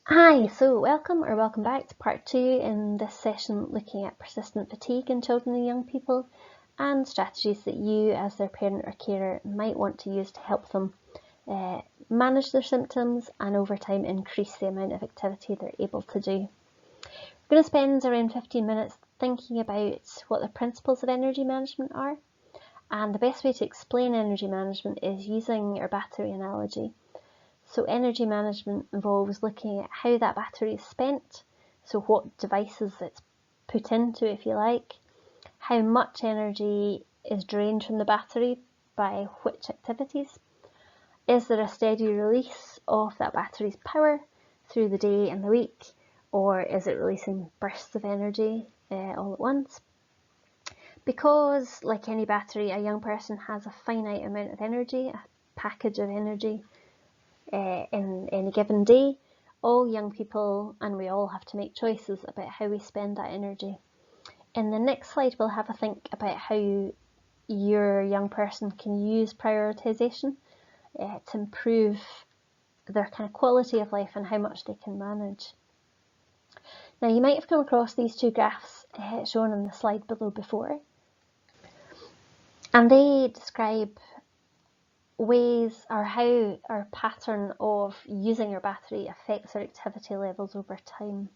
Hi, so welcome back to part 2 in this session looking at persistent fatigue in children and young people and strategies that you as their parent or carer might want to use to help them manage their symptoms and over time increase the amount of activity they're able to do. We're going to spend around 15 minutes thinking about what the principles of energy management are, and the best way to explain energy management is using our battery analogy. So energy management involves looking at how that battery is spent, so what devices it's put into, if you like, how much energy is drained from the battery by which activities, is there a steady release of that battery's power through the day and the week, or is it releasing bursts of energy all at once? Because, like any battery, a young person has a finite amount of energy, a package of energy in any given day, all young people and we all have to make choices about how we spend that energy. In the next slide, we'll have a think about how your young person can use prioritisation to improve their kind of quality of life and how much they can manage. Now, you might have come across these two graphs shown on the slide below before, and they describe ways or how our pattern of using our battery affects our activity levels over time.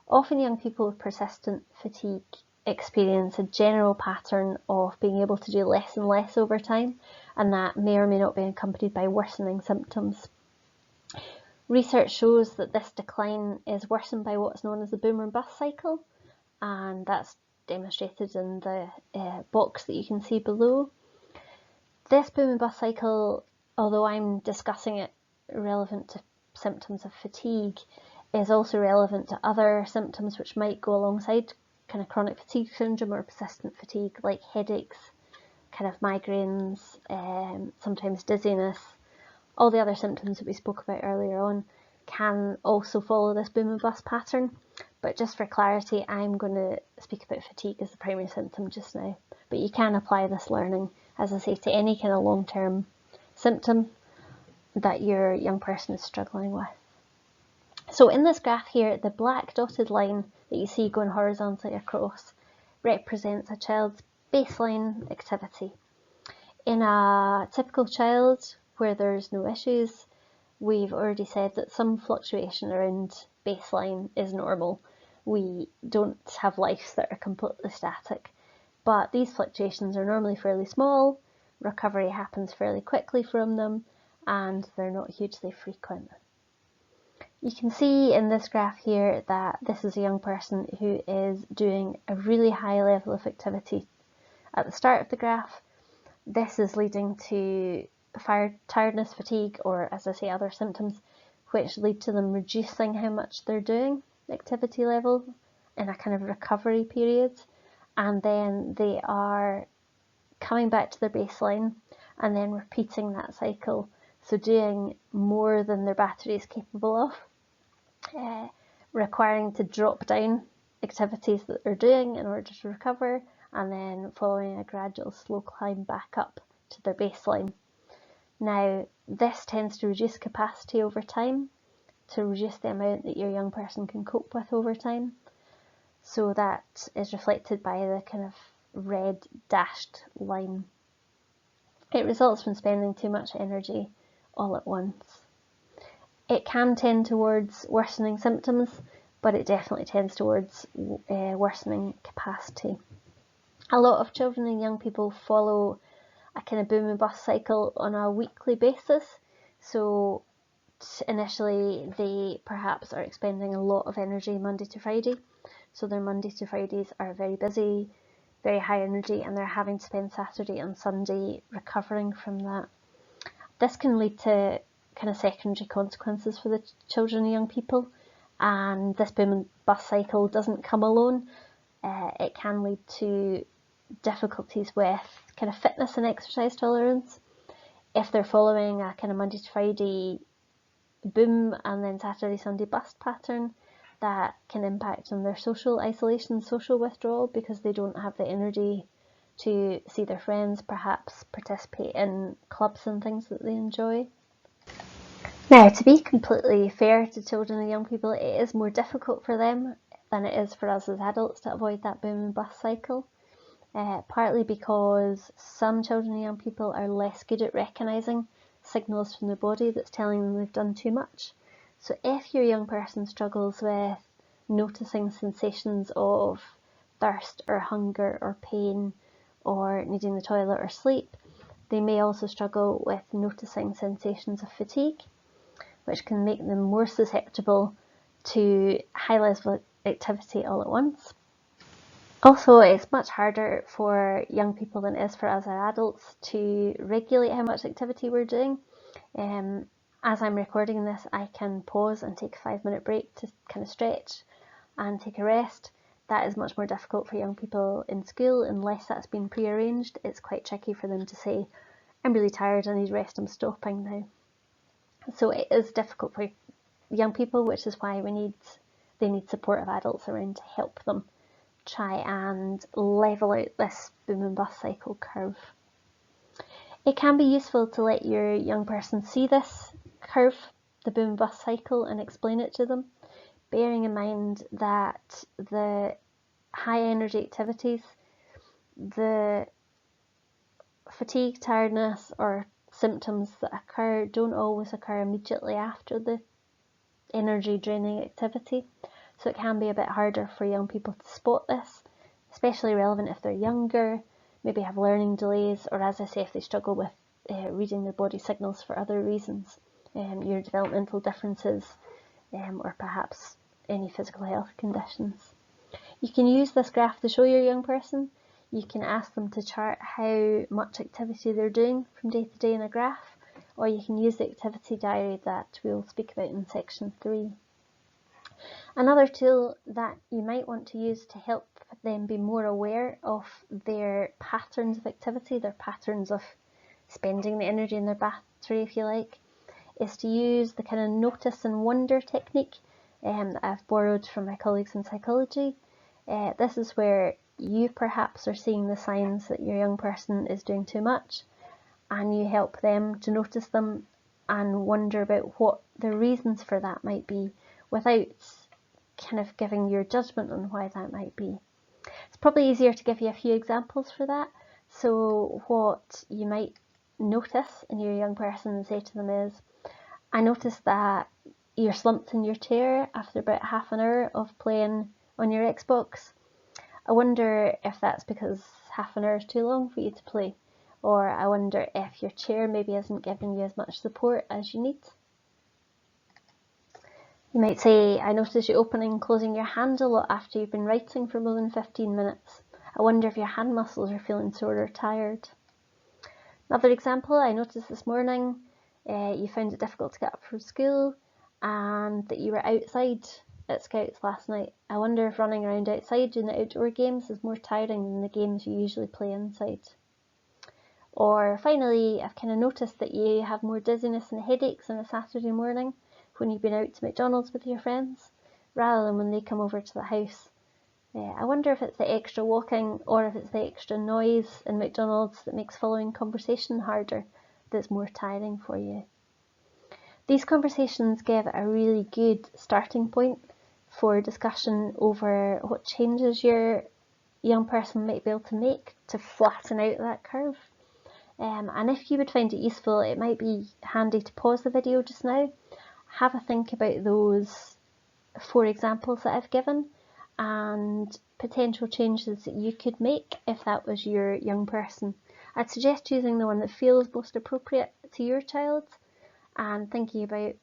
Often young people with persistent fatigue experience a general pattern of being able to do less and less over time, and that may or may not be accompanied by worsening symptoms. Research shows that this decline is worsened by what's known as the boom and bust cycle, and that's demonstrated in the box that you can see below. This boom and bust cycle, although I'm discussing it relevant to symptoms of fatigue, is also relevant to other symptoms which might go alongside kind of chronic fatigue syndrome or persistent fatigue, like headaches, kind of migraines, sometimes dizziness. All the other symptoms that we spoke about earlier on can also follow this boom and bust pattern, but just for clarity, I'm going to speak about fatigue as the primary symptom just now. But you can apply this learning, as I say, to any kind of long-term symptom that your young person is struggling with. So in this graph here, the black dotted line that you see going horizontally across represents a child's baseline activity. In a typical child where there's no issues, we've already said that some fluctuation around baseline is normal. We don't have lives that are completely static, but these fluctuations are normally fairly small, recovery happens fairly quickly from them, and they're not hugely frequent. You can see in this graph here that this is a young person who is doing a really high level of activity at the start of the graph. This is leading to tiredness, fatigue, or as I say, other symptoms, which lead to them reducing how much they're doing, activity level, in a kind of recovery period. And then they are coming back to their baseline and then repeating that cycle. So doing more than their battery is capable of, requiring to drop down activities that they're doing in order to recover, and then following a gradual slow climb back up to their baseline. Now, this tends to reduce capacity over time, to reduce the amount that your young person can cope with over time. So that is reflected by the kind of red dashed line. It results from spending too much energy all at once. It can tend towards worsening symptoms, but it definitely tends towards worsening capacity. A lot of children and young people follow a kind of boom and bust cycle on a weekly basis. So initially they perhaps are expending a lot of energy Monday to Friday. So their Mondays to Fridays are very busy, very high energy, and they're having to spend Saturday and Sunday recovering from that. This can lead to kind of secondary consequences for the children and young people, and this boom and bust cycle doesn't come alone. It can lead to difficulties with kind of fitness and exercise tolerance. If they're following a kind of Monday to Friday boom and then Saturday, Sunday bust pattern, that can impact on their social isolation, social withdrawal, because they don't have the energy to see their friends, perhaps participate in clubs and things that they enjoy. Now, to be completely fair to children and young people, it is more difficult for them than it is for us as adults to avoid that boom and bust cycle, partly because some children and young people are less good at recognising signals from their body that's telling them they've done too much. So if your young person struggles with noticing sensations of thirst or hunger or pain or needing the toilet or sleep, they may also struggle with noticing sensations of fatigue, which can make them more susceptible to high levels of activity all at once. Also, it's much harder for young people than it is for us as adults to regulate how much activity we're doing. As I'm recording this, I can pause and take a 5-minute break to kind of stretch and take a rest. That is much more difficult for young people in school. Unless that's been pre-arranged, it's quite tricky for them to say, I'm really tired, I need rest, I'm stopping now. So it is difficult for young people, which is why they need supportive adults around to help them try and level out this boom and bust cycle curve. It can be useful to let your young person see this curve, the boom and bust cycle, and explain it to them, bearing in mind that the high energy activities, the fatigue, tiredness, or symptoms that occur don't always occur immediately after the energy draining activity. So it can be a bit harder for young people to spot this, especially relevant if they're younger, maybe have learning delays, or as I say, if they struggle with reading their body signals for other reasons, your developmental differences, or perhaps any physical health conditions. You can use this graph to show your young person. You can ask them to chart how much activity they're doing from day to day in a graph, or you can use the activity diary that we'll speak about in section 3. Another tool that you might want to use to help them be more aware of their patterns of activity, their patterns of spending the energy in their battery, if you like, is to use the kind of notice and wonder technique that I've borrowed from my colleagues in psychology. This is where you perhaps are seeing the signs that your young person is doing too much, and you help them to notice them and wonder about what the reasons for that might be, without kind of giving your judgment on why that might be. It's probably easier to give you a few examples for that. So what you might notice in your young person and say to them is, I noticed that you're slumped in your chair after about half an hour of playing on your Xbox. I wonder if that's because half an hour is too long for you to play, or I wonder if your chair maybe isn't giving you as much support as you need. You might say, I notice you opening and closing your hand a lot after you've been writing for more than 15 minutes. I wonder if your hand muscles are feeling sore or tired. Another example, I noticed this morning you found it difficult to get up from school and that you were outside at Scouts last night. I wonder if running around outside doing the outdoor games is more tiring than the games you usually play inside. Or finally, I've kind of noticed that you have more dizziness and headaches on a Saturday morning when you've been out to McDonald's with your friends, rather than when they come over to the house. I wonder if it's the extra walking or if it's the extra noise in McDonald's that makes following conversation harder, that's more tiring for you. These conversations give a really good starting point for discussion over what changes your young person might be able to make to flatten out that curve. And if you would find it useful, it might be handy to pause the video just now, have a think about those 4 examples that I've given and potential changes that you could make if that was your young person. I'd suggest using the one that feels most appropriate to your child and thinking about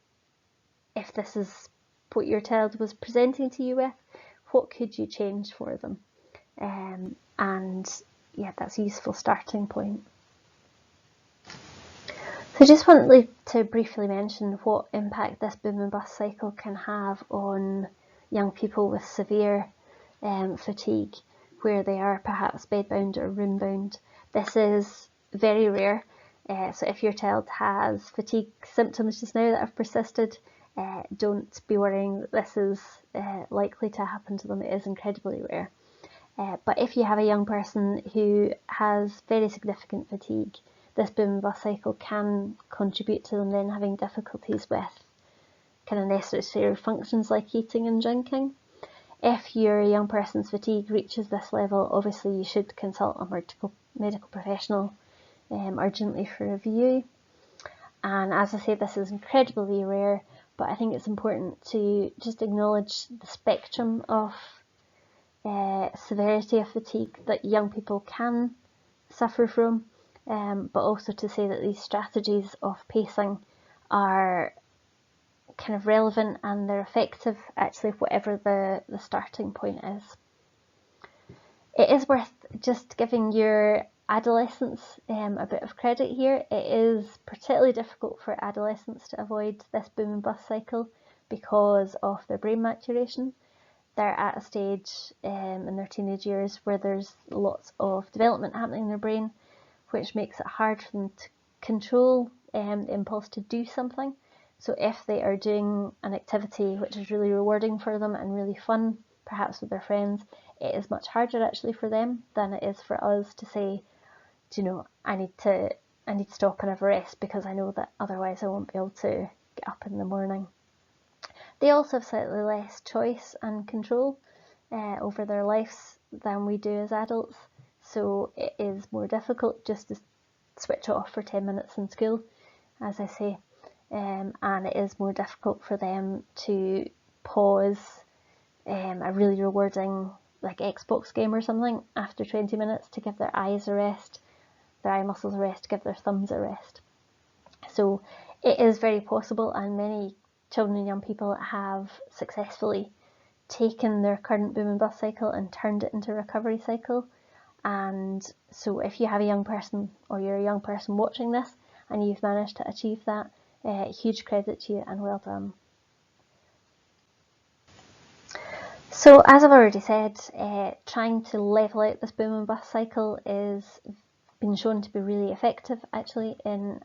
if this is what your child was presenting to you with, what could you change for them? And yeah, that's a useful starting point. So I just wanted to briefly mention what impact this boom and bust cycle can have on young people with severe fatigue, where they are perhaps bedbound or roombound. This is very rare, so if your child has fatigue symptoms just now that have persisted, don't be worrying that this is likely to happen to them. It is incredibly rare. But if you have a young person who has very significant fatigue, this boom and bust cycle can contribute to them then having difficulties with kind of necessary functions like eating and drinking. If your young person's fatigue reaches this level, obviously you should consult a medical professional urgently for review. And as I say, this is incredibly rare, but I think it's important to just acknowledge the spectrum of severity of fatigue that young people can suffer from, but also to say that these strategies of pacing are kind of relevant and they're effective actually whatever the starting point is. It is worth just giving your adolescents a bit of credit here. It is particularly difficult for adolescents to avoid this boom and bust cycle because of their brain maturation. They're at a stage in their teenage years where there's lots of development happening in their brain, which makes it hard for them to control the impulse to do something. So if they are doing an activity which is really rewarding for them and really fun, perhaps with their friends, it is much harder actually for them than it is for us to say, do you know, I need to stop and have a rest because I know that otherwise I won't be able to get up in the morning. They also have slightly less choice and control over their lives than we do as adults, so it is more difficult just to switch off for 10 minutes in school, as I say, and it is more difficult for them to pause a really rewarding like Xbox game or something after 20 minutes to give their eyes a rest, their eye muscles a rest, to give their thumbs a rest. So it is very possible, and many children and young people have successfully taken their current boom and bust cycle and turned it into a recovery cycle. And so if you have a young person or you're a young person watching this and you've managed to achieve that, huge credit to you and well done. So as I've already said, trying to level out this boom and bust cycle is been shown to be really effective actually in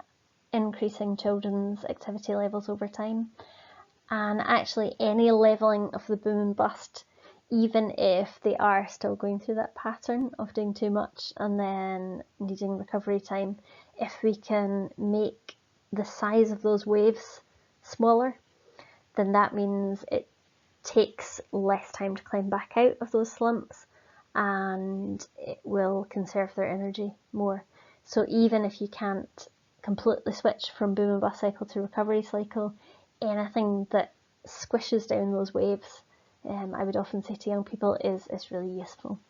increasing children's activity levels over time. And actually any levelling of the boom and bust, even if they are still going through that pattern of doing too much and then needing recovery time, if we can make the size of those waves smaller, then that means it takes less time to climb back out of those slumps and it will conserve their energy more. So even if you can't completely switch from boom and bust cycle to recovery cycle, anything that squishes down those waves, I would often say to young people, is really useful.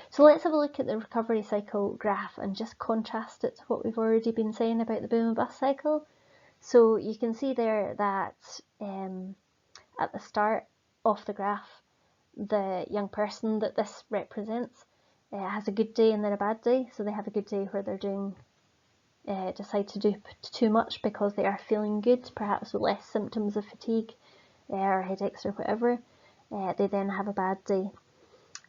So let's have a look at the recovery cycle graph and just contrast it to what we've already been saying about the boom and bust cycle. So you can see there that at the start of the graph, the young person that this represents has a good day and then a bad day. So they have a good day where they're doing decide to do too much because they are feeling good, perhaps with less symptoms of fatigue or headaches or whatever. They then have a bad day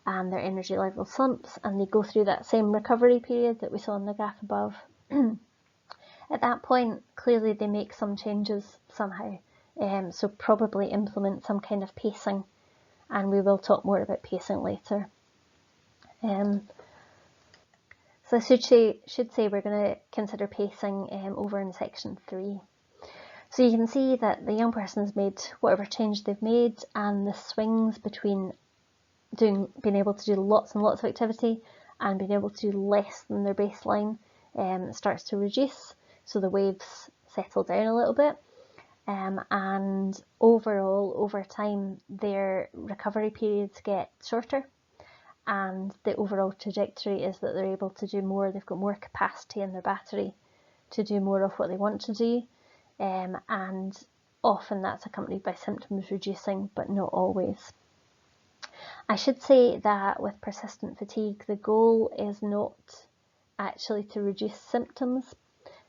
and their energy level slumps and they go through that same recovery period that we saw in the graph above. At that point, clearly they make some changes somehow, so probably implement some kind of pacing, and we will talk more about pacing later. So I should say we're going to consider pacing over in section 3. So you can see that the young person has made whatever change they've made, and the swings between being able to do lots and lots of activity and being able to do less than their baseline starts to reduce. So the waves settle down a little bit, and overall, over time, their recovery periods get shorter. And the overall trajectory is that they're able to do more, they've got more capacity in their battery to do more of what they want to do, and often that's accompanied by symptoms reducing, but not always. I should say that with persistent fatigue, the goal is not actually to reduce symptoms,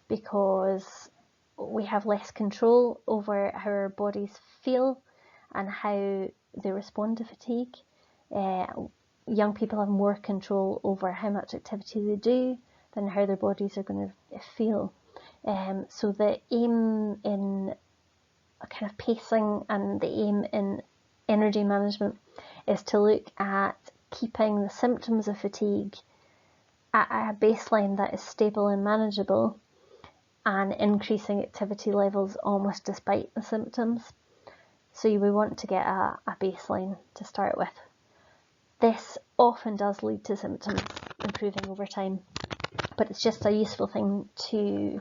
because we have less control over how our bodies feel and how they respond to fatigue. Young people have more control over how much activity they do than how their bodies are going to feel. So the aim in kind of pacing and the aim in energy management is to look at keeping the symptoms of fatigue at a baseline that is stable and manageable, and increasing activity levels almost despite the symptoms. So we want to get a baseline to start with. This often does lead to symptoms improving over time, but it's just a useful thing to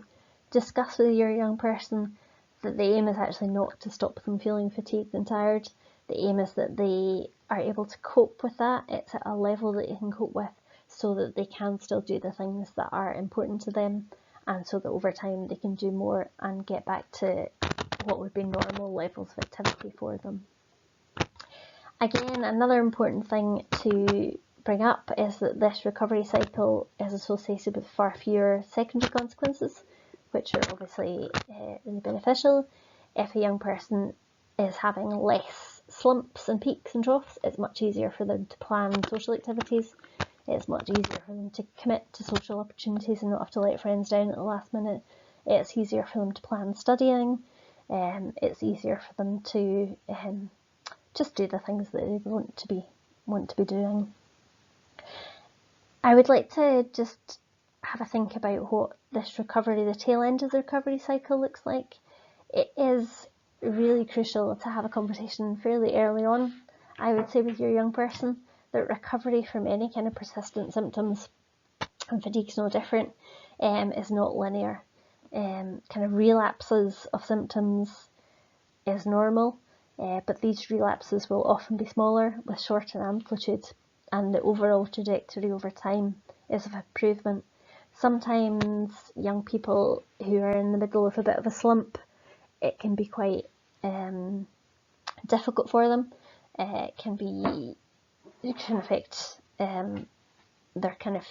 discuss with your young person, that the aim is actually not to stop them feeling fatigued and tired. The aim is that they are able to cope with that. It's at a level that you can cope with, so that they can still do the things that are important to them, and so that over time they can do more and get back to what would be normal levels of activity for them. Again, another important thing to bring up is that this recovery cycle is associated with far fewer secondary consequences, which are obviously really beneficial. If a young person is having less slumps and peaks and troughs, it's much easier for them to plan social activities. It's much easier for them to commit to social opportunities and not have to let friends down at the last minute. It's easier for them to plan studying. It's easier for them to just do the things that they want to be doing. I would like to just have a think about what this recovery, the tail end of the recovery cycle, looks like. It is really crucial to have a conversation fairly early on, I would say, with your young person, that recovery from any kind of persistent symptoms, and fatigue's no different, is not linear. Kind of relapses of symptoms is normal, but these relapses will often be smaller with shorter amplitude, and the overall trajectory over time is of improvement. Sometimes young people who are in the middle of a bit of a slump, it can be quite difficult for them. It can affect their kind of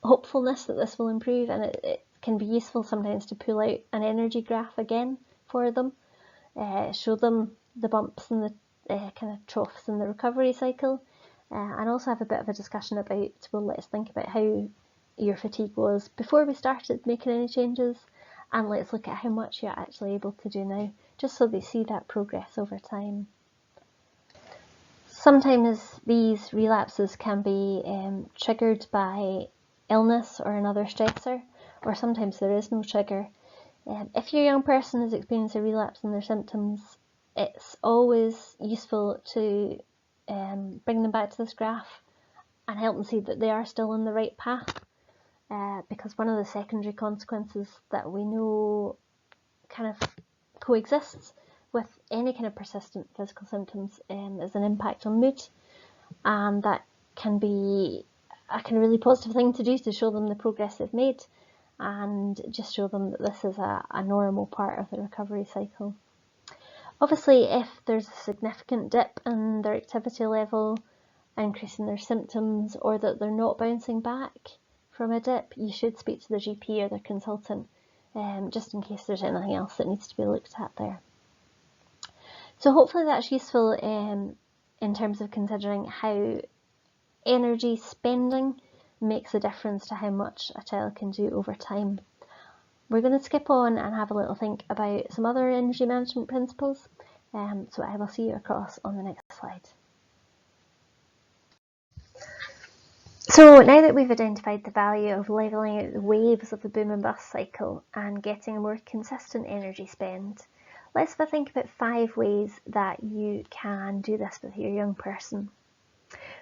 hopefulness that this will improve, and it can be useful sometimes to pull out an energy graph again for them, show them the bumps and the kind of troughs in the recovery cycle, and also have a bit of a discussion about, well, let's think about how your fatigue was before we started making any changes, and let's look at how much you're actually able to do now, just so they see that progress over time. Sometimes these relapses can be triggered by illness or another stressor, or sometimes there is no trigger. If your young person is experiencing a relapse in their symptoms, it's always useful to bring them back to this graph and help them see that they are still on the right path, because one of the secondary consequences that we know kind of coexists with any kind of persistent physical symptoms is an impact on mood, and that can be a kind of really positive thing to do, to show them the progress they've made and just show them that this is a normal part of the recovery cycle. Obviously, if there's a significant dip in their activity level, increase in their symptoms, or that they're not bouncing back from a dip, you should speak to their GP or their consultant, just in case there's anything else that needs to be looked at there. So hopefully that's useful in terms of considering how energy spending makes a difference to how much a child can do over time. We're going to skip on and have a little think about some other energy management principles, so I will see you across on the next slide. So now that we've identified the value of levelling out the waves of the boom and bust cycle and getting a more consistent energy spend, let's have a think about 5 ways that you can do this with your young person.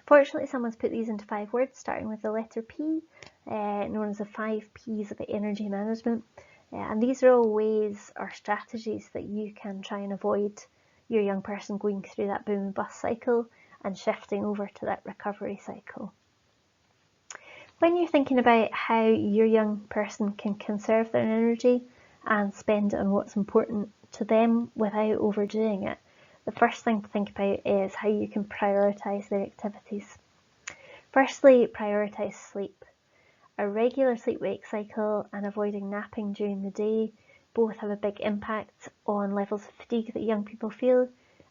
Fortunately, someone's put these into 5 words, starting with the letter P, known as the 5 Ps of energy management. And these are all ways or strategies that you can try and avoid your young person going through that boom and bust cycle and shifting over to that recovery cycle. When you're thinking about how your young person can conserve their energy and spend it on what's important to them without overdoing it, the first thing to think about is how you can prioritise their activities. Firstly, prioritise sleep. A regular sleep-wake cycle and avoiding napping during the day both have a big impact on levels of fatigue that young people feel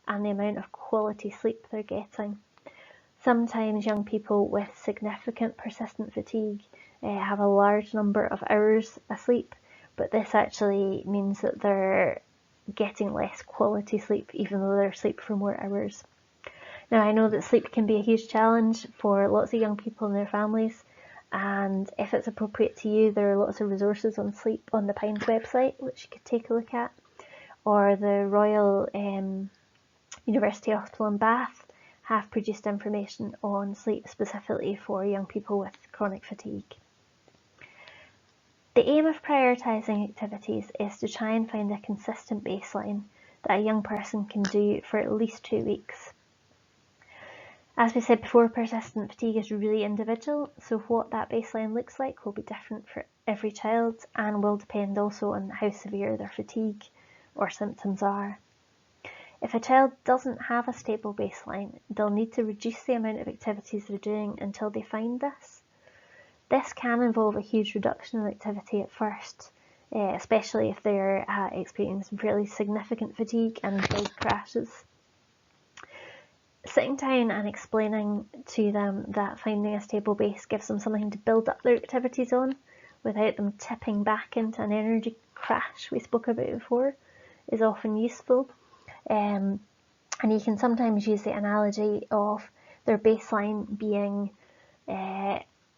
and the amount of quality sleep they're getting. Sometimes young people with significant persistent fatigue have a large number of hours asleep, but this actually means that they're getting less quality sleep even though they're asleep for more hours. Now, I know that sleep can be a huge challenge for lots of young people and their families, And if it's appropriate to you, there are lots of resources on sleep on the Pines website, which you could take a look at, or the Royal University Hospital in Bath have produced information on sleep specifically for young people with chronic fatigue. The aim of prioritising activities is to try and find a consistent baseline that a young person can do for at least 2 weeks. As we said before, persistent fatigue is really individual, so what that baseline looks like will be different for every child and will depend also on how severe their fatigue or symptoms are. If a child doesn't have a stable baseline, they'll need to reduce the amount of activities they're doing until they find this. This can involve a huge reduction in activity at first, especially if they're experiencing fairly significant fatigue and big crashes. Sitting down and explaining to them that finding a stable base gives them something to build up their activities on without them tipping back into an energy crash we spoke about before is often useful. And you can sometimes use the analogy of their baseline being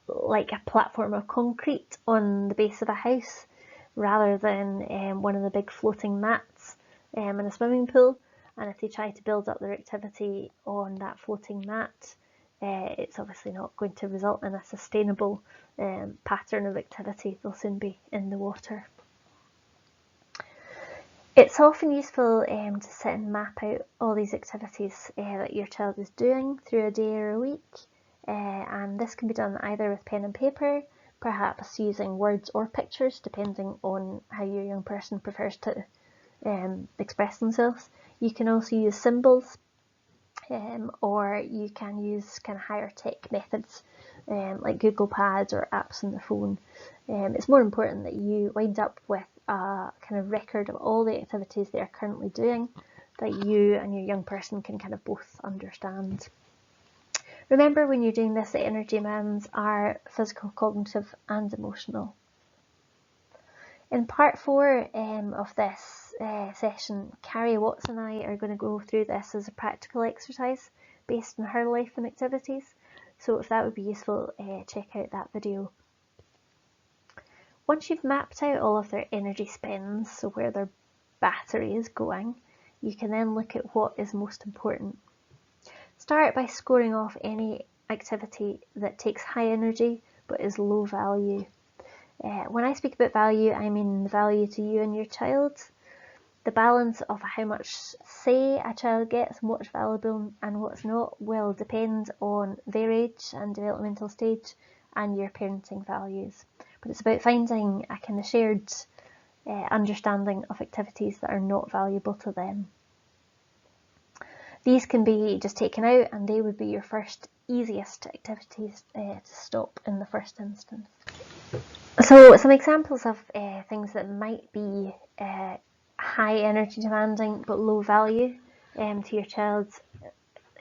like a platform of concrete on the base of a house rather than one of the big floating mats in a swimming pool. And if they try to build up their activity on that floating mat, it's obviously not going to result in a sustainable pattern of activity. They'll soon be in the water. It's often useful to sit and map out all these activities that your child is doing through a day or a week. And this can be done either with pen and paper, perhaps using words or pictures, depending on how your young person prefers to express themselves. You can also use symbols, or you can use kind of higher tech methods like Google Pads or apps on the phone. It's more important that you wind up with a kind of record of all the activities they are currently doing that you and your young person can kind of both understand. Remember, when you're doing this, the energy demands are physical, cognitive and emotional. In part 4 of this session, Carrie Watts and I are going to go through this as a practical exercise based on her life and activities. So if that would be useful, check out that video. Once you've mapped out all of their energy spends, so where their battery is going, you can then look at what is most important. Start by scoring off any activity that takes high energy but is low value. When I speak about value, I mean the value to you and your child. The balance of how much say a child gets and what's valuable and what's not will depend on their age and developmental stage and your parenting values. But it's about finding a kind of shared understanding of activities that are not valuable to them. These can be just taken out and they would be your first easiest activities to stop in the first instance. So some examples of things that might be high energy demanding but low value to your child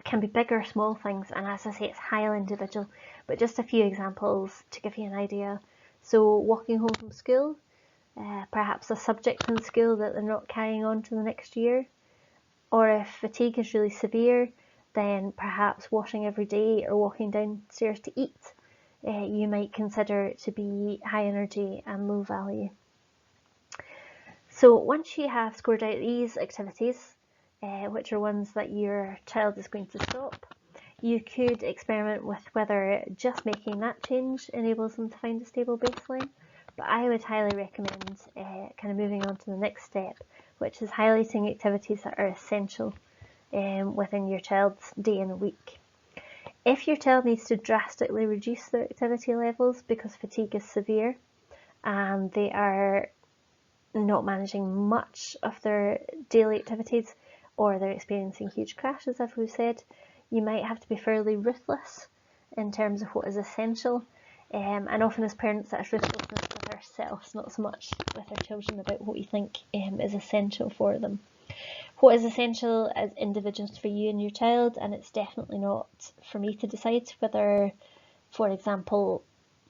can be big or small things, and as I say, it's highly individual, but just a few examples to give you an idea. So walking home from school, perhaps a subject in school that they're not carrying on to the next year, or if fatigue is really severe, then perhaps washing every day or walking downstairs to eat you might consider to be high energy and low value. So once you have scored out these activities, which are ones that your child is going to stop, you could experiment with whether just making that change enables them to find a stable baseline. But I would highly recommend kind of moving on to the next step, which is highlighting activities that are essential within your child's day and week. If your child needs to drastically reduce their activity levels because fatigue is severe and they are not managing much of their daily activities, or they're experiencing huge crashes, as we've said, you might have to be fairly ruthless in terms of what is essential. And often as parents, that's ruthlessness with ourselves, not so much with our children, about what we think is essential for them. What is essential is individuals for you and your child, and it's definitely not for me to decide whether, for example,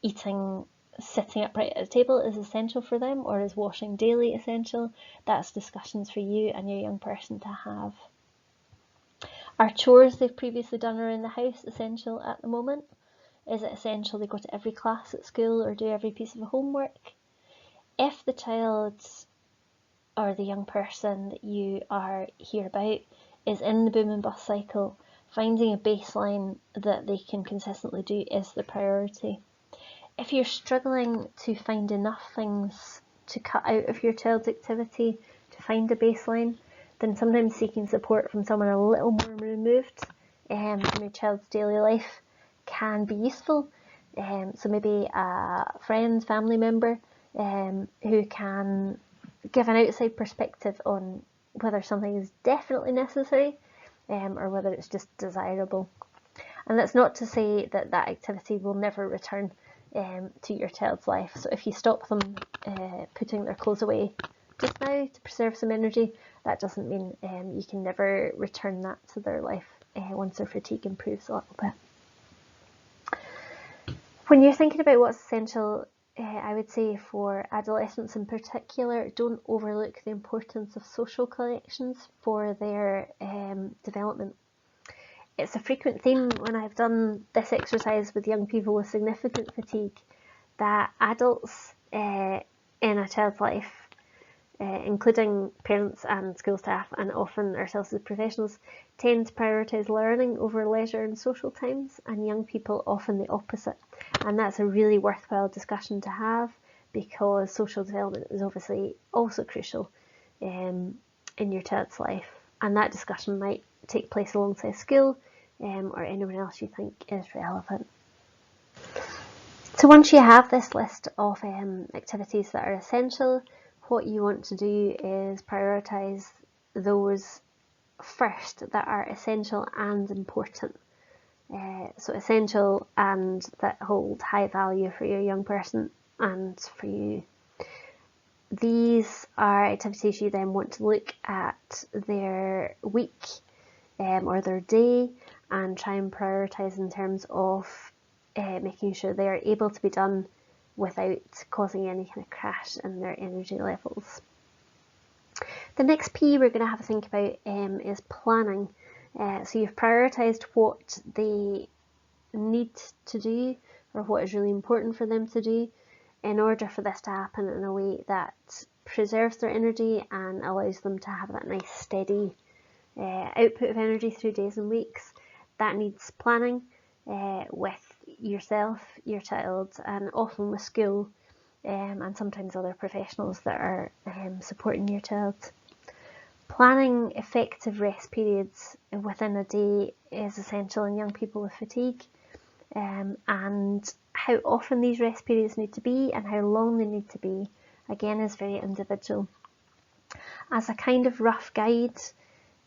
sitting upright at a table is essential for them, or is washing daily essential. That's discussions for you and your young person to have. Are chores they've previously done around the house essential at the moment? Is it essential they go to every class at school or do every piece of homework? If the child or the young person that you are here about is in the boom and bust cycle, finding a baseline that they can consistently do is the priority. If you're struggling to find enough things to cut out of your child's activity to find a baseline, then sometimes seeking support from someone a little more removed from your child's daily life can be useful. So maybe a friend, family member who can give an outside perspective on whether something is definitely necessary or whether it's just desirable. And that's not to say that that activity will never return to your child's life. So if you stop them putting their clothes away just now to preserve some energy, that doesn't mean you can never return that to their life once their fatigue improves a little bit. When you're thinking about what's essential, I would say for adolescents in particular, don't overlook the importance of social connections for their development. It's a frequent theme when I've done this exercise with young people with significant fatigue that adults in a child's life, including parents and school staff and often ourselves as professionals, tend to prioritise learning over leisure and social times, and young people often the opposite. And that's a really worthwhile discussion to have, because social development is obviously also crucial in your child's life, and that discussion might take place alongside school or anyone else you think is relevant. So once you have this list of activities that are essential, what you want to do is prioritise those first that are essential and important. So essential and that hold high value for your young person and for you. These are activities you then want to look at their week or their day and try and prioritise in terms of making sure they are able to be done without causing any kind of crash in their energy levels. The next P we're going to have a think about is planning. So you've prioritised what they need to do or what is really important for them to do in order for this to happen in a way that preserves their energy and allows them to have that nice steady output of energy through days and weeks. That needs planning with yourself, your child, and often with school and sometimes other professionals that are supporting your child. Planning effective rest periods within a day is essential in young people with fatigue, and how often these rest periods need to be and how long they need to be, again, is very individual. As a kind of rough guide,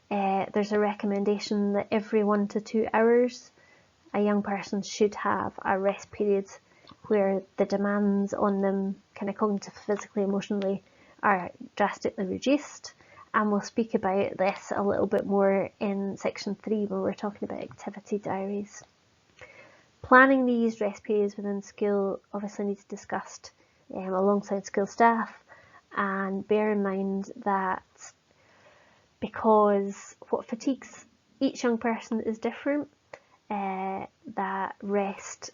there's a recommendation that every 1 to 2 hours a young person should have a rest period where the demands on them, kind of cognitively, physically, emotionally, are drastically reduced. And we'll speak about this a little bit more in section 3 when we're talking about activity diaries. Planning these rest periods within school obviously needs discussed alongside school staff, and bear in mind that because what fatigues each young person is different, that rest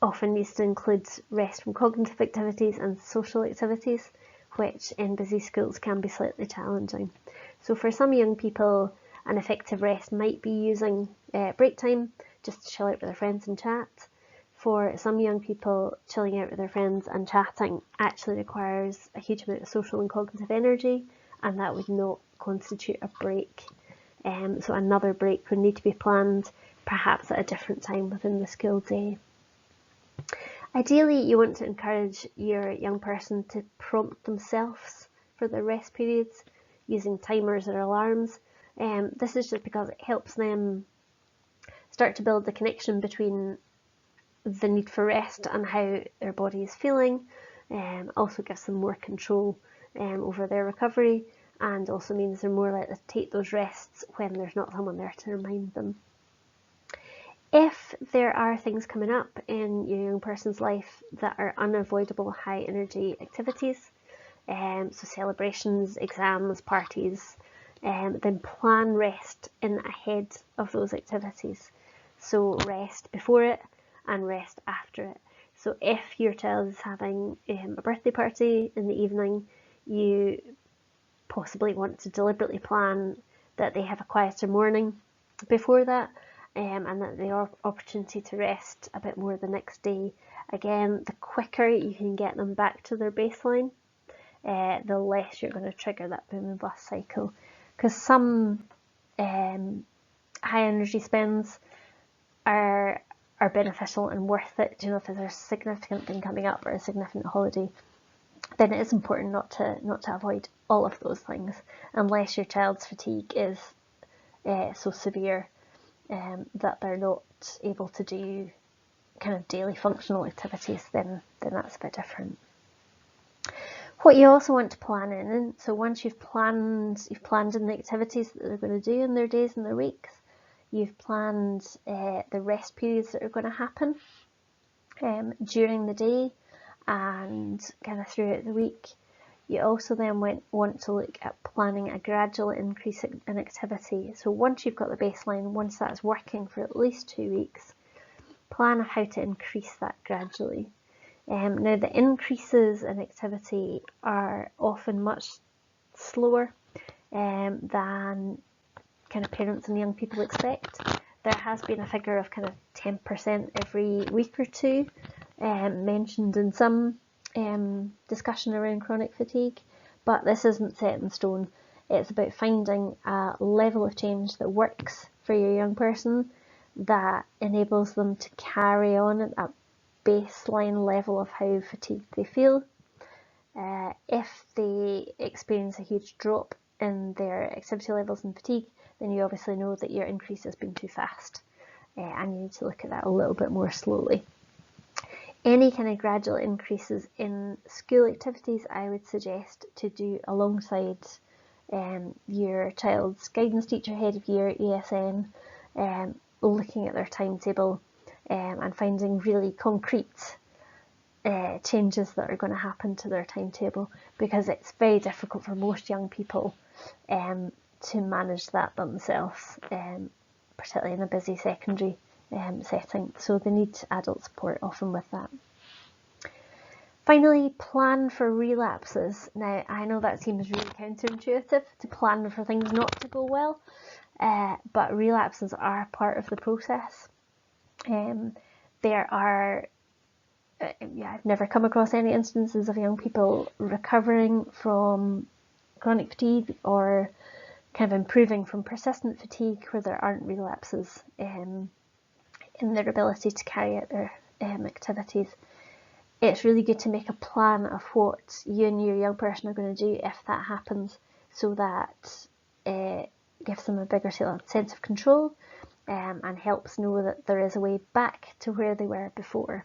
often needs to include rest from cognitive activities and social activities, which in busy schools can be slightly challenging. So for some young people, an effective rest might be using break time just to chill out with their friends and chat. For some young people, chilling out with their friends and chatting actually requires a huge amount of social and cognitive energy, and that would not constitute a break. So another break would need to be planned, perhaps at a different time within the school day. Ideally, you want to encourage your young person to prompt themselves for their rest periods using timers or alarms. This is just because it helps them start to build the connection between the need for rest and how their body is feeling. Also gives them more control over their recovery, and also means they're more likely to take those rests when there's not someone there to remind them. If there are things coming up in your young person's life that are unavoidable high energy activities, so celebrations, exams, parties, then plan rest in ahead of those activities. So rest before it and rest after it. So if your child is having a birthday party in the evening, you possibly want to deliberately plan that they have a quieter morning before that, and that they have opportunity to rest a bit more the next day. Again, the quicker you can get them back to their baseline, the less you're going to trigger that boom and bust cycle. Because some high energy spends are beneficial and worth it. You know, if there's a significant thing coming up or a significant holiday, then it is important not to avoid all of those things, unless your child's fatigue is so severe that they're not able to do kind of daily functional activities. Then that's a bit different. What you also want to plan in, so once you've planned in the activities that they're going to do in their days and their weeks, you've planned the rest periods that are going to happen during the day and kind of throughout the week. You also then want to look at planning a gradual increase in activity. So once you've got the baseline, once that's working for at least 2 weeks, plan how to increase that gradually. Now, the increases in activity are often much slower than kind of parents and young people expect. There has been a figure of kind of 10% every week or two mentioned in some discussion around chronic fatigue, but this isn't set in stone. It's about finding a level of change that works for your young person, that enables them to carry on at that baseline level of how fatigued they feel. If they experience a huge drop in their activity levels and fatigue, then you obviously know that your increase has been too fast, and you need to look at that a little bit more slowly. Any kind of gradual increases in school activities I would suggest to do alongside your child's guidance teacher, head of year, ESN, looking at their timetable and finding really concrete changes that are going to happen to their timetable, because it's very difficult for most young people to manage that themselves, particularly in a busy secondary setting. So they need adult support often with that. Finally, plan for relapses. Now, I know that seems really counterintuitive to plan for things not to go well, but relapses are part of the process. There are, I've never come across any instances of young people recovering from chronic fatigue or kind of improving from persistent fatigue where there aren't relapses in their ability to carry out their activities. It's really good to make a plan of what you and your young person are going to do if that happens, so that it gives them a bigger sense of control and helps know that there is a way back to where they were before.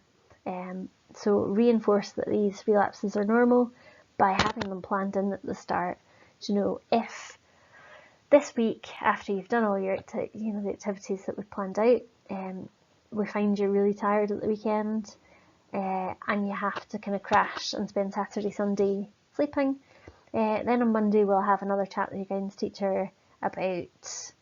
So reinforce that these relapses are normal by having them planned in at the start. To know if this week, after you've done all your the activities that we've planned out, we find you're really tired at the weekend, and you have to kind of crash and spend Saturday, Sunday sleeping, then on Monday we'll have another chat with your guidance teacher about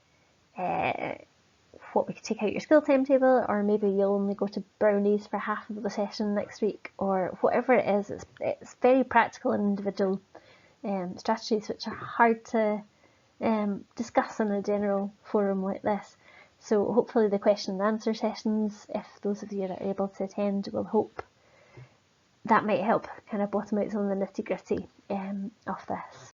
what we could take out your school timetable, or maybe you'll only go to brownies for half of the session next week, or whatever it is. It's very practical and individual strategies which are hard to discuss in a general forum like this. So hopefully the question and answer sessions, if those of you that are able to attend, will hope that might help kind of bottom out some of the nitty gritty of this.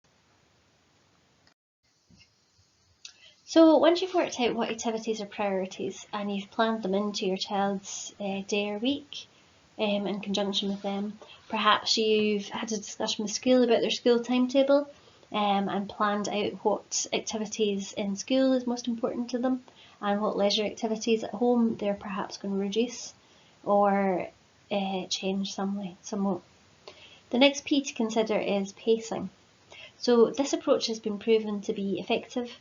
So once you've worked out what activities are priorities and you've planned them into your child's day or week in conjunction with them, perhaps you've had a discussion with school about their school timetable and planned out what activities in school is most important to them and what leisure activities at home they're perhaps going to reduce or change somewhat. The next P to consider is pacing. So this approach has been proven to be effective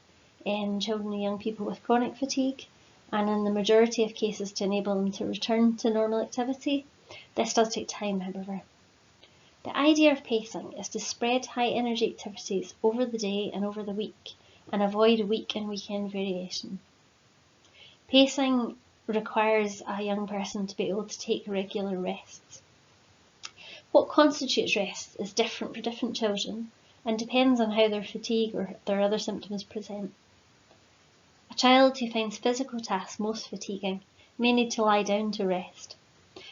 in children and young people with chronic fatigue, and in the majority of cases to enable them to return to normal activity. This does take time, however. The idea of pacing is to spread high energy activities over the day and over the week and avoid week and weekend variation. Pacing requires a young person to be able to take regular rests. What constitutes rest is different for different children and depends on how their fatigue or their other symptoms present. A child who finds physical tasks most fatiguing may need to lie down to rest.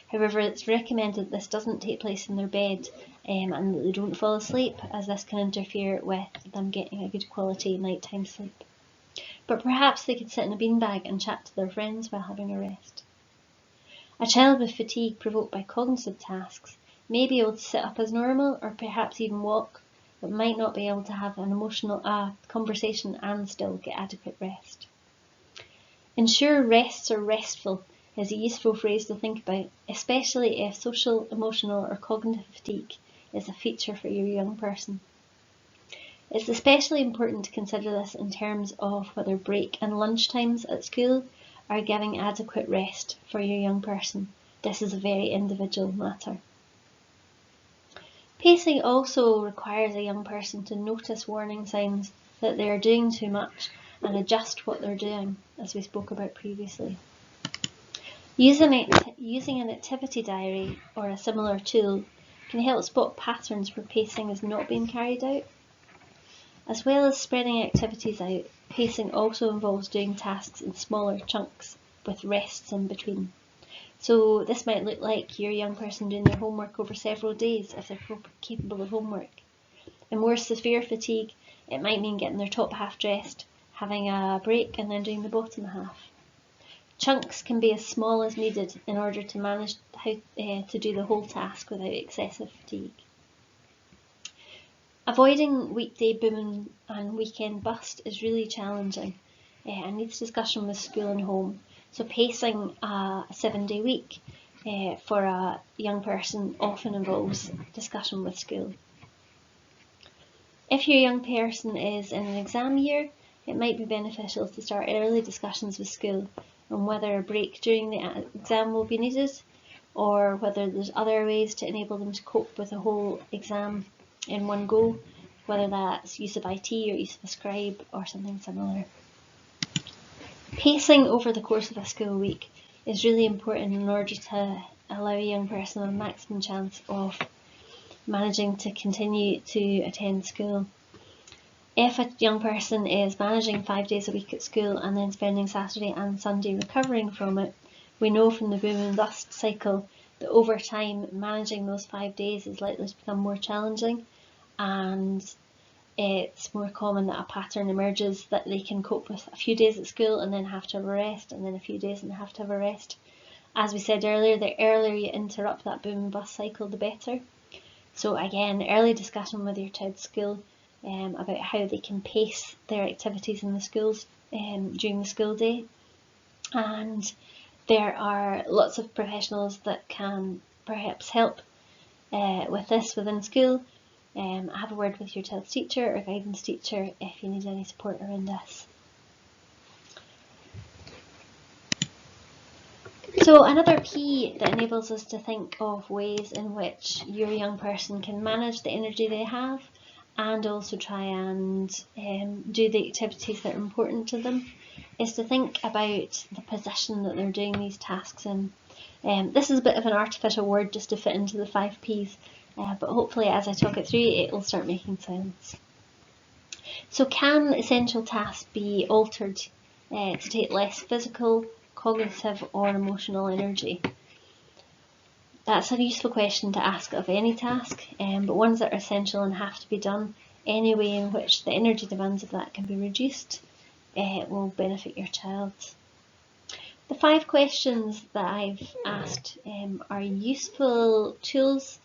However, it's recommended that this doesn't take place in their bed and that they don't fall asleep, as this can interfere with them getting a good quality nighttime sleep. But perhaps they could sit in a beanbag and chat to their friends while having a rest. A child with fatigue provoked by cognitive tasks may be able to sit up as normal or perhaps even walk, but might not be able to have an emotional conversation and still get adequate rest. Ensure rests are restful is a useful phrase to think about, especially if social, emotional or cognitive fatigue is a feature for your young person. It's especially important to consider this in terms of whether break and lunch times at school are giving adequate rest for your young person. This is a very individual matter. Pacing also requires a young person to notice warning signs that they are doing too much and adjust what they're doing, as we spoke about previously. Using an activity diary or a similar tool can help spot patterns where pacing is not being carried out. As well as spreading activities out, pacing also involves doing tasks in smaller chunks with rests in between. So this might look like your young person doing their homework over several days if they're capable of homework. In more severe fatigue, it might mean getting their top half dressed, having a break and then doing the bottom half. Chunks can be as small as needed in order to manage how to do the whole task without excessive fatigue. Avoiding weekday boom and weekend bust is really challenging and needs discussion with school and home. So pacing a 7-day week for a young person often involves discussion with school. If your young person is in an exam year, it might be beneficial to start early discussions with school on whether a break during the exam will be needed or whether there's other ways to enable them to cope with a whole exam in one go, whether that's use of IT or use of a scribe or something similar. Pacing over the course of a school week is really important in order to allow a young person a maximum chance of managing to continue to attend school. If a young person is managing 5 days a week at school and then spending Saturday and Sunday recovering from it, we know from the boom and bust cycle that over time managing those 5 days is likely to become more challenging, and it's more common that a pattern emerges that they can cope with a few days at school and then have to have a rest, and then a few days and have to have a rest. As we said earlier, the earlier you interrupt that boom and bust cycle, the better. So again, early discussion with your child's school about how they can pace their activities in the schools during the school day. And there are lots of professionals that can perhaps help with this within school. Have a word with your child's teacher or guidance teacher if you need any support around this. So another key that enables us to think of ways in which your young person can manage the energy they have and also try and do the activities that are important to them is to think about the position that they're doing these tasks in. This is a bit of an artificial word just to fit into the 5 Ps, but hopefully as I talk it through it will start making sense. So can essential tasks be altered to take less physical, cognitive or emotional energy? That's a useful question to ask of any task, but ones that are essential and have to be done, any way in which the energy demands of that can be reduced will benefit your child. The 5 questions that I've asked are useful tools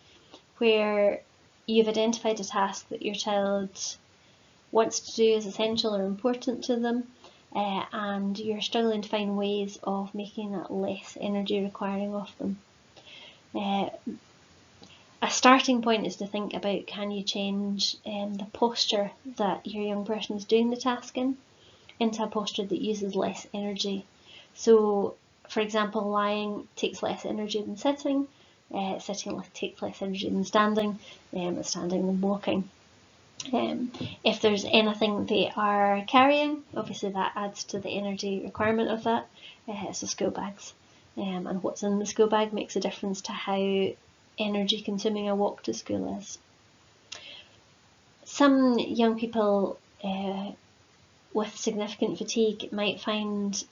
where you've identified a task that your child wants to do as essential or important to them, and you're struggling to find ways of making that less energy requiring of them. A starting point is to think about, can you change the posture that your young person is doing the task in into a posture that uses less energy. So, for example, lying takes less energy than sitting, sitting takes less energy than standing than walking. If there's anything they are carrying, obviously that adds to the energy requirement of that. So school bags, and what's in the school bag makes a difference to how energy consuming a walk to school is. Some young people with significant fatigue might find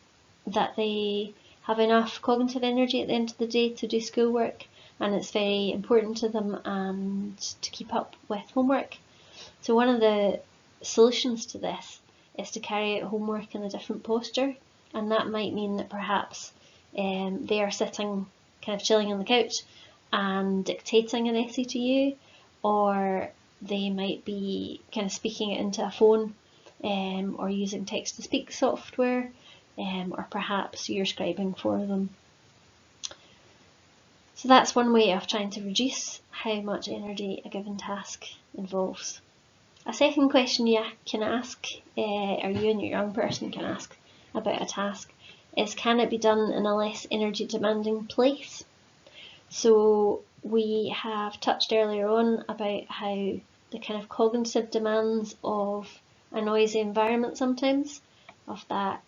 that they have enough cognitive energy at the end of the day to do schoolwork, and it's very important to them and to keep up with homework. So one of the solutions to this is to carry out homework in a different posture, and that might mean that perhaps they are sitting kind of chilling on the couch and dictating an essay to you, or they might be kind of speaking it into a phone, or using text-to-speak software, or perhaps you're scribing for them. So that's one way of trying to reduce how much energy a given task involves. A second question you can ask, or you and your young person can ask about a task, is can it be done in a less energy demanding place? So we have touched earlier on about how the kind of cognitive demands of a noisy environment sometimes, of that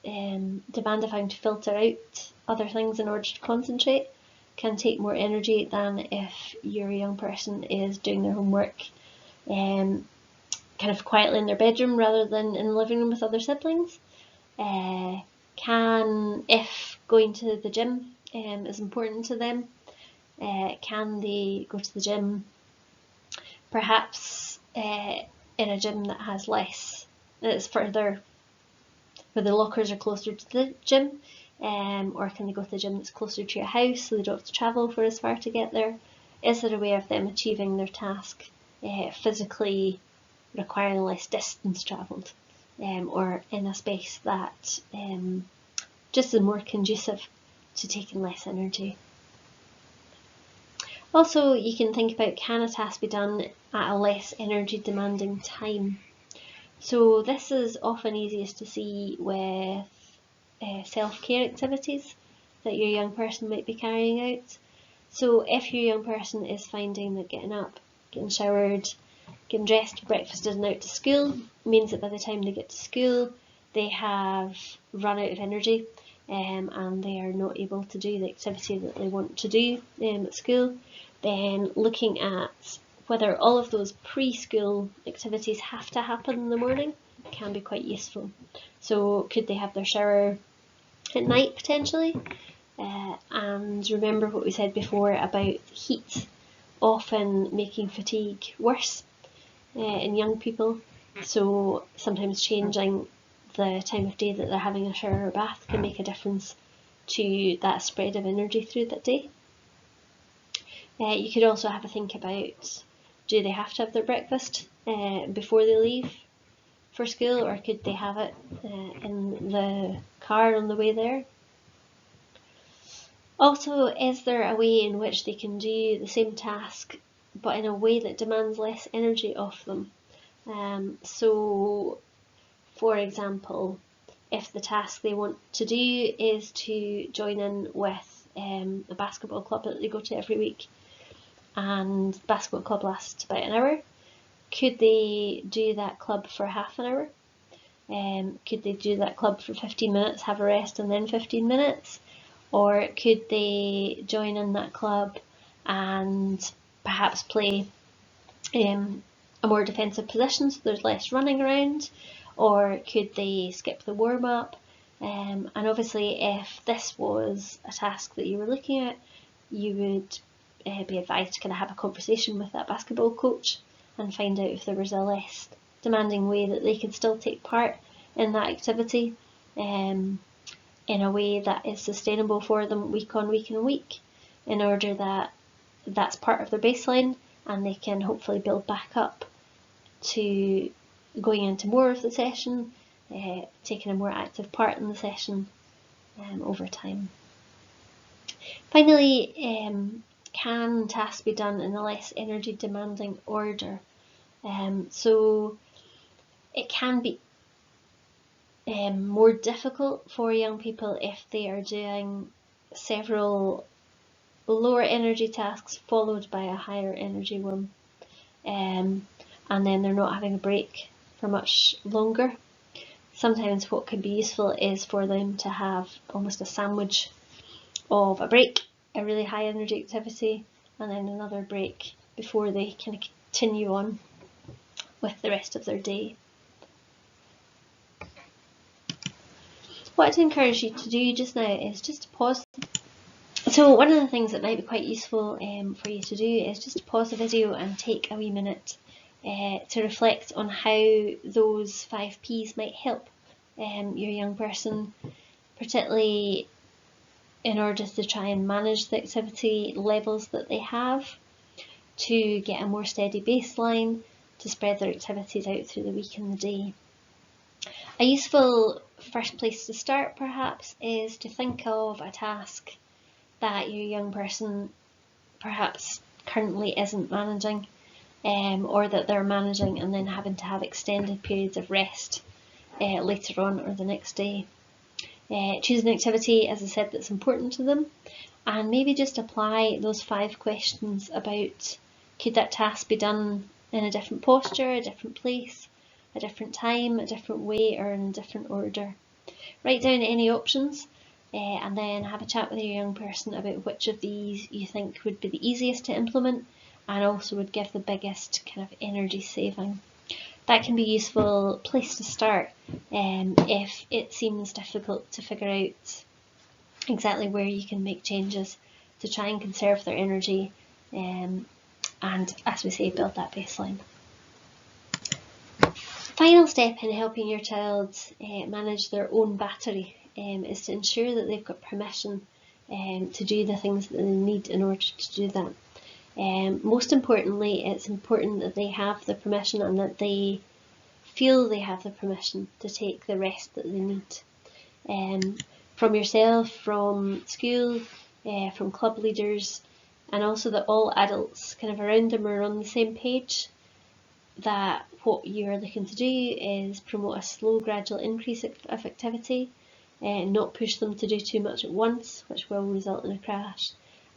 demand of having to filter out other things in order to concentrate, can take more energy than if your young person is doing their homework kind of quietly in their bedroom rather than in the living room with other siblings. If going to the gym is important to them, can they go to the gym perhaps in a gym that has less, that's further, where the lockers are closer to the gym, or can they go to the gym that's closer to your house so they don't have to travel for as far to get there? Is there a way of them achieving their task physically requiring less distance travelled, or in a space that just is more conducive to taking less energy? Also, you can think about, can a task be done at a less energy demanding time? So this is often easiest to see with self-care activities that your young person might be carrying out. So if your young person is finding that getting up, getting showered, getting dressed, breakfasted and out to school means that by the time they get to school they have run out of energy, and they are not able to do the activity that they want to do at school, then looking at whether all of those preschool activities have to happen in the morning can be quite useful. So could they have their shower at night potentially? And remember what we said before about heat often making fatigue worse in young people. So sometimes changing the time of day that they're having a shower or bath can make a difference to that spread of energy through that day. You could also have a think about, do they have to have their breakfast before they leave for school, or could they have it in the car on the way there? Also, is there a way in which they can do the same task but in a way that demands less energy off them? So, for example, if the task they want to do is to join in with a basketball club that they go to every week, and the basketball club lasts about an hour, could they do that club for half an hour? Could they do that club for 15 minutes, have a rest, and then 15 minutes? Or could they join in that club and perhaps play a more defensive position so there's less running around? Or could they skip the warm-up? And obviously if this was a task that you were looking at, you would be advised to kind of have a conversation with that basketball coach and find out if there was a less demanding way that they could still take part in that activity in a way that is sustainable for them week on week and week, in order that that's part of their baseline and they can hopefully build back up to going into more of the session, taking a more active part in the session over time. Finally, can tasks be done in a less energy demanding order? So it can be more difficult for young people if they are doing several lower energy tasks followed by a higher energy one. and then they're not having a break for much longer. Sometimes what can be useful is for them to have almost a sandwich of a break, a really high energy activity, and then another break before they kind of continue on with the rest of their day. What I'd encourage you to do just now is just to pause. So one of the things that might be quite useful for you to do is just to pause the video and take a wee minute to reflect on how those 5 Ps might help your young person, particularly in order to try and manage the activity levels that they have, to get a more steady baseline, to spread their activities out through the week and the day. A useful first place to start perhaps is to think of a task that your young person perhaps currently isn't managing, or that they're managing and then having to have extended periods of rest later on or the next day. Choose an activity, as I said, that's important to them, and maybe just apply those 5 questions about could that task be done in a different posture, a different place, a different time, a different way, or in a different order. Write down any options and then have a chat with your young person about which of these you think would be the easiest to implement and also would give the biggest kind of energy saving. That can be a useful place to start if it seems difficult to figure out exactly where you can make changes to try and conserve their energy and, as we say, build that baseline. Final step in helping your child manage their own battery is to ensure that they've got permission to do the things that they need in order to do that. Most importantly, it's important that they have the permission and that they feel they have the permission to take the rest that they need. From yourself, from school, from club leaders, and also that all adults kind of around them are on the same page, that what you're looking to do is promote a slow, gradual increase of activity, not push them to do too much at once, which will result in a crash,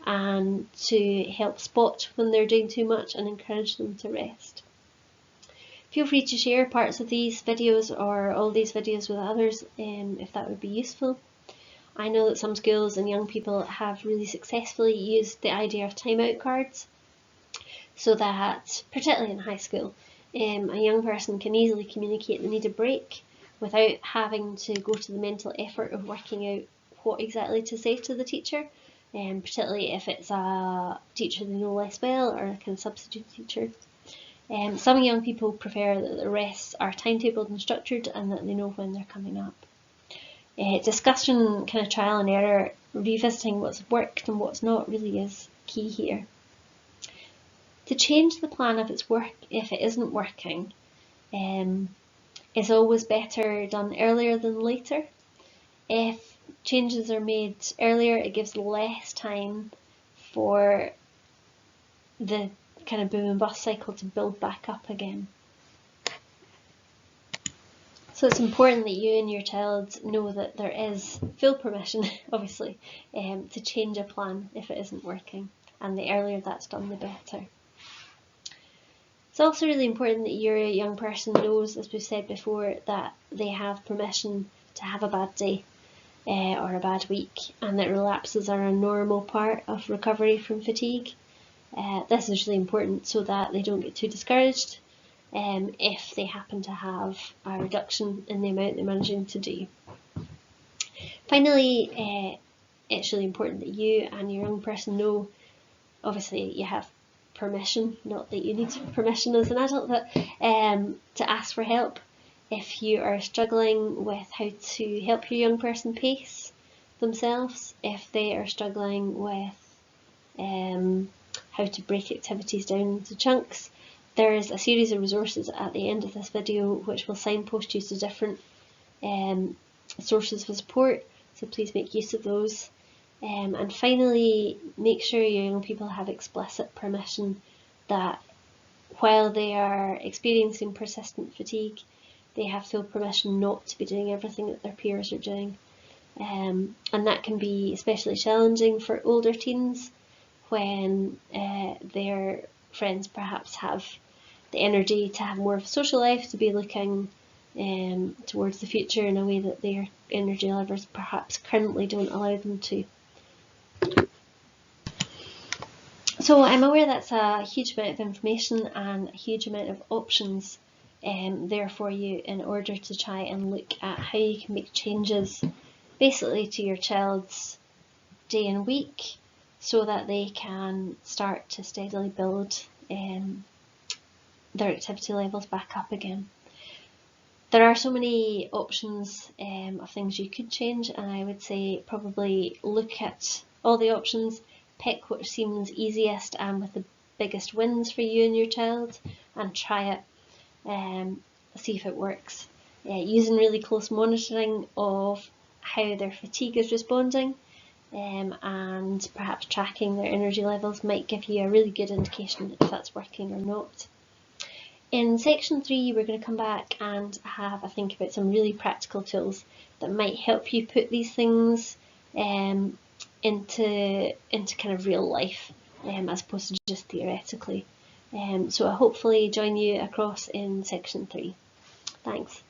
and to help spot when they're doing too much and encourage them to rest. Feel free to share parts of these videos or all these videos with others if that would be useful. I know that some schools and young people have really successfully used the idea of timeout cards, so that, particularly in high school, a young person can easily communicate they need a break without having to go to the mental effort of working out what exactly to say to the teacher, particularly if it's a teacher they know less well or a kind of substitute teacher. Some young people prefer that the rests are timetabled and structured and that they know when they're coming up. Discussion, kind of trial and error, revisiting what's worked and what's not really is key here. To change the plan if it isn't working is always better done earlier than later. If changes are made earlier, it gives less time for the kind of boom and bust cycle to build back up again. So it's important that you and your child know that there is full permission, obviously, to change a plan if it isn't working, and the earlier that's done, the better. It's also really important that your young person knows, as we've said before, that they have permission to have a bad day or a bad week, and that relapses are a normal part of recovery from fatigue. This is really important so that they don't get too discouraged if they happen to have a reduction in the amount they're managing to do. Finally, it's really important that you and your young person know, obviously you have permission, not that you need permission as an adult, but to ask for help if you are struggling with how to help your young person pace themselves, if they are struggling with how to break activities down into chunks. There's a series of resources at the end of this video which will signpost you to different sources of support, so please make use of those. And finally, make sure your young people have explicit permission that while they are experiencing persistent fatigue, they have full permission not to be doing everything that their peers are doing. And that can be especially challenging for older teens when their friends perhaps have the energy to have more of a social life, to be looking towards the future in a way that their energy levels perhaps currently don't allow them to. So I'm aware that's a huge amount of information and a huge amount of options there for you in order to try and look at how you can make changes basically to your child's day and week so that they can start to steadily build their activity levels back up again. There are so many options of things you could change, and I would say probably look at all the options, pick what seems easiest and with the biggest wins for you and your child, and try it, see if it works. Using really close monitoring of how their fatigue is responding, and perhaps tracking their energy levels might give you a really good indication if that's working or not. In section 3, we're going to come back and have a think about some really practical tools that might help you put these things into kind of real life, as opposed to just theoretically. So I'll hopefully join you across in section 3. Thanks.